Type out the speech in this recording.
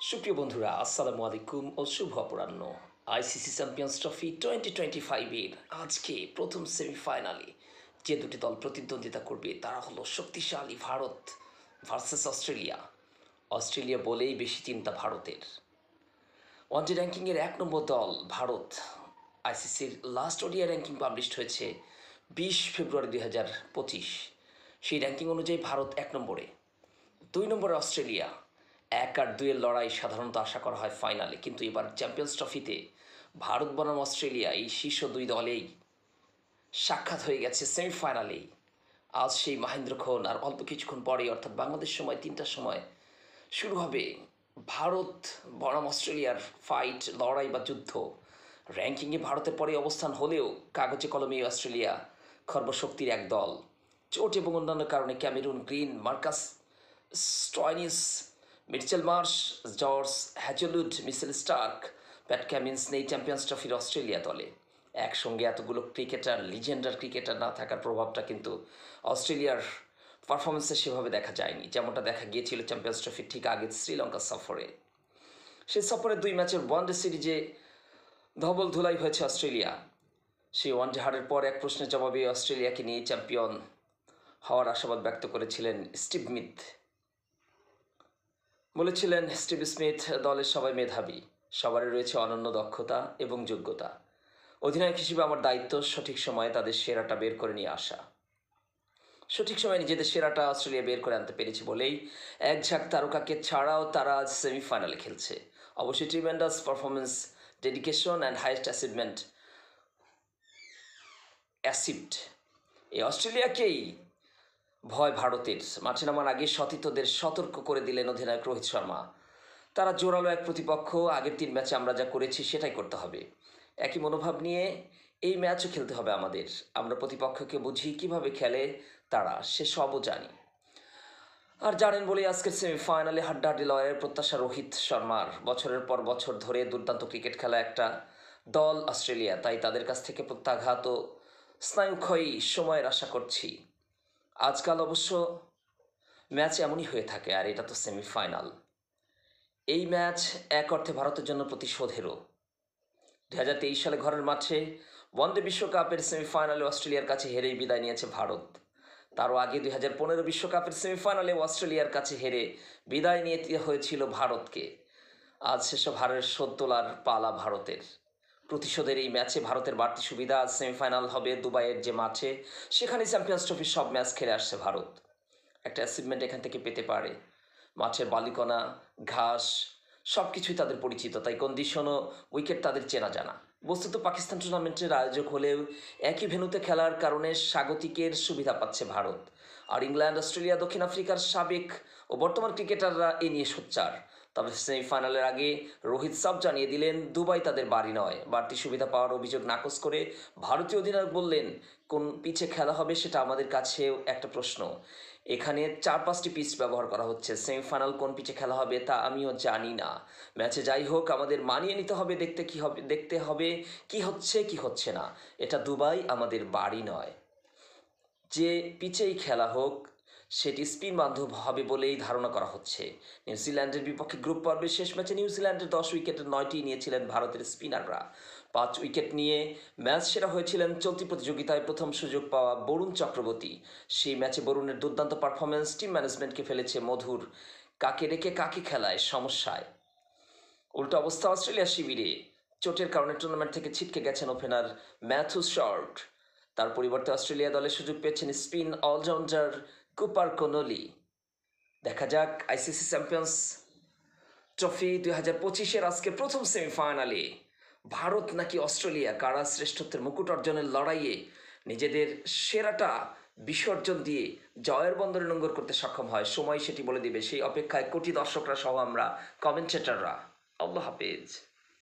সুপ্রিয় বন্ধুরা, আসসালামু আলাইকুম ও শুভ অপরাহ্ন। আইসিসি চ্যাম্পিয়ন্স ট্রফি 2025-এর আজকে প্রথম সেমিফাইনালে যে দুটি দল প্রতিদ্বন্দ্বিতা করবে তারা হলো শক্তিশালী ভারত ভার্সেস অস্ট্রেলিয়া। অস্ট্রেলিয়া বলেই বেশি চিন্তা ভারতের। ওয়ানডে র্যাঙ্কিংয়ের 1 নম্বর দল ভারত। আইসিসির লাস্ট ওডিআই র্যাঙ্কিং পাবলিশড হয়েছে 20 ফেব্রুয়ারি 2025। সেই র্যাঙ্কিং অনুযায়ী ভারত 1 নম্বরে। 2 নম্বরে অস্ট্রেলিয়া। 1 আর 2-এর লড়াই সাধারণত আশা করা হয় ফাইনালে, কিন্তু এবার চ্যাম্পিয়ন্স ট্রফিতে ভারত বনাম অস্ট্রেলিয়া এই শীর্ষ দুই দলেই সাক্ষাৎ হয়ে গেছে সেমিফাইনালেই। আজ সেই মাহেন্দ্রক্ষণ আর অল্প কিছুক্ষণ পরেই, অর্থাৎ বাংলাদেশ সময় 3টার সময় শুরু হবে ভারত বনাম অস্ট্রেলিয়ার ফাইট, লড়াই বা যুদ্ধ। র্যাঙ্কিংয়ে ভারতের পরে অবস্থান হলেও কাগজে কলমে অস্ট্রেলিয়া খর্বশক্তির এক দল। চোট এবং অন্যান্য কারণে Cameron Green, Marcus Stoinis, Mitchell Marsh, George Hazlewood, Mitchell Starc, Pat Cummins নেই চ্যাম্পিয়ন্স ট্রফির অস্ট্রেলিয়া দলে। একসঙ্গে এতগুলো ক্রিকেটার, লিজেন্ডার ক্রিকেটার না থাকার প্রভাবটা কিন্তু অস্ট্রেলিয়ার পারফরমেন্সে সেভাবে দেখা যায়নি, যেমনটা দেখা গিয়েছিল চ্যাম্পিয়ন্স ট্রফির ঠিক আগে শ্রীলঙ্কা সফরে। সেই সফরে 2 ম্যাচের ওয়ানডে সিরিজে ধবল ধুলাই হয়েছে অস্ট্রেলিয়া। সেই ওয়ানডে হারের পর এক প্রশ্নের জবাবে অস্ট্রেলিয়াকে নিয়ে চ্যাম্পিয়ন হওয়ার আশাবাদ ব্যক্ত করেছিলেন স্টিভ স্মিথ। বলেছিলেন, স্টিভ স্মিথ, দলের সবাই মেধাবী, সবারই রয়েছে অনন্য দক্ষতা এবং যোগ্যতা। অধিনায়ক হিসেবে আমার দায়িত্ব সঠিক সময়ে তাদের সেরাটা বের করে নিয়ে আসা। সঠিক সময়ে নিজেদের সেরাটা অস্ট্রেলিয়া বের করে আনতে পেরেছে বলেই এক ঝাঁক তারকাকে ছাড়াও তারা আজ সেমিফাইনালে খেলছে। অবশ্যই tremendous performance, dedication and highest achievement অ্যাসিভড। এই অস্ট্রেলিয়াকেই ভয় ভারতের। মাঠে নামার আগে সতীর্থদের সতর্ক করে দিলেন অধিনায়ক রোহিত শর্মা। তারা জোরালো এক প্রতিপক্ষ, আগের 3 ম্যাচে আমরা যা করেছি সেটাই করতে হবে। একই মনোভাব নিয়ে এই ম্যাচও খেলতে হবে আমাদের। আমরা প্রতিপক্ষকে বুঝি কিভাবে খেলে তারা, সেসবও জানি। আর জানেন বলেই আজকের সেমিফাইনালে হাড্ডাহাড্ডি লড়াইয়ের প্রত্যাশা রোহিত শর্মার। বছরের পর বছর ধরে দুর্দান্ত ক্রিকেট খেলা একটা দল অস্ট্রেলিয়া, তাই তাদের কাছ থেকে প্রত্যাঘাত ও স্নায়ুক্ষয়ী সময়ের আশা করছি। আজকাল অবশ্য ম্যাচ এমনই হয়ে থাকে, আর এটা তো সেমিফাইনাল। এই ম্যাচ এক অর্থে ভারতের জন্য প্রতিশোধেরও। 2023 সালে ঘরের মাঠে ওয়ানডে বিশ্বকাপের সেমিফাইনালে অস্ট্রেলিয়ার কাছে হেরেই বিদায় নিয়েছে ভারত। তারও আগে 2015 বিশ্বকাপের সেমিফাইনালে অস্ট্রেলিয়ার কাছে হেরে বিদায় নিতে হয়েছিল ভারতকে। আজ সেসব হারের শোধ তোলার পালা ভারতের। প্রতিশোধের এই ম্যাচে ভারতের বাড়তি সুবিধা, আজ সেমিফাইনাল হবে দুবাইয়ের যে মাঠে, সেখানে চ্যাম্পিয়ন্স ট্রফির সব ম্যাচ খেলে আসছে ভারত। একটা অ্যাচিভমেন্ট এখান থেকে পেতে পারে। মাঠের বালিকণা, ঘাস সব কিছুই তাদের পরিচিত, তাই কন্ডিশন ও উইকেট তাদের চেনা জানা। বস্তুত পাকিস্তান টুর্নামেন্টের আয়োজক হলেও একই ভেন্যুতে খেলার কারণে স্বাগতিকের সুবিধা পাচ্ছে ভারত। আর ইংল্যান্ড, অস্ট্রেলিয়া, দক্ষিণ আফ্রিকার সাবেক ও বর্তমান ক্রিকেটাররা এ নিয়ে সোচ্চার। তবে সেমিফাইনালের আগে রোহিত সাব জানিয়ে দিলেন, দুবাই তাদের বাড়ি নয়। বাড়তি সুবিধা পাওয়ার অভিযোগ নাকচ করে ভারতীয় অধিনায়ক বললেন, কোন পিচে খেলা হবে সেটা আমাদের কাছেও একটা প্রশ্ন। এখানে 4-5টি পিচ ব্যবহার করা হচ্ছে। সেমিফাইনাল কোন পিচে খেলা হবে তা আমিও জানি না। ম্যাচে যাই হোক, আমাদের মানিয়ে নিতে হবে, দেখতে হবে কি হচ্ছে কি হচ্ছে না। এটা দুবাই আমাদের বাড়ি নয়। যে পিচেই খেলা হোক সেটি স্পিন বান্ধব হবে বলেই ধারণা করা হচ্ছে। নিউজিল্যান্ডের বিপক্ষে গ্রুপ পর্বের শেষ ম্যাচে নিউজিল্যান্ডের 10 উইকেটের 9টি নিয়েছিলেন ভারতের স্পিনাররা। 5 উইকেট নিয়ে ম্যাচ সেরা হয়েছিলেন চলতি প্রতিযোগিতায় প্রথম সুযোগ পাওয়া বরুণ চক্রবর্তী। সেই ম্যাচে বরুণের দুর্দান্ত পারফরমেন্স টিম ম্যানেজমেন্টকে ফেলেছে মধুর। কাকে রেখে কাকে খেলায় সমস্যায়। উল্টো অবস্থা অস্ট্রেলিয়ার শিবিরে। চোটের কারণে টুর্নামেন্ট থেকে ছিটকে গেছেন ওপেনার ম্যাথু শর্ট। তার পরিবর্তে অস্ট্রেলিয়া দলে সুযোগ পেয়েছেন স্পিন অলরাউন্ডার কুপার কোনলি। দেখা যাক আইসিসি চ্যাম্পিয়ন্স ট্রফি 2025-এর আজকে প্রথম সেমিফাইনালে ভারত নাকি অস্ট্রেলিয়া, কারা শ্রেষ্ঠত্বের মুকুট অর্জনের লড়াইয়ে নিজেদের সেরাটা বিসর্জন দিয়ে জয়ের বন্দরে নোঙ্গর করতে সক্ষম হয়। সময় সেটি বলে দিবে। সেই অপেক্ষায় কোটি দর্শকরা সহ আমরা কমেন্টেটররা। আল্লাহ হাফেজ।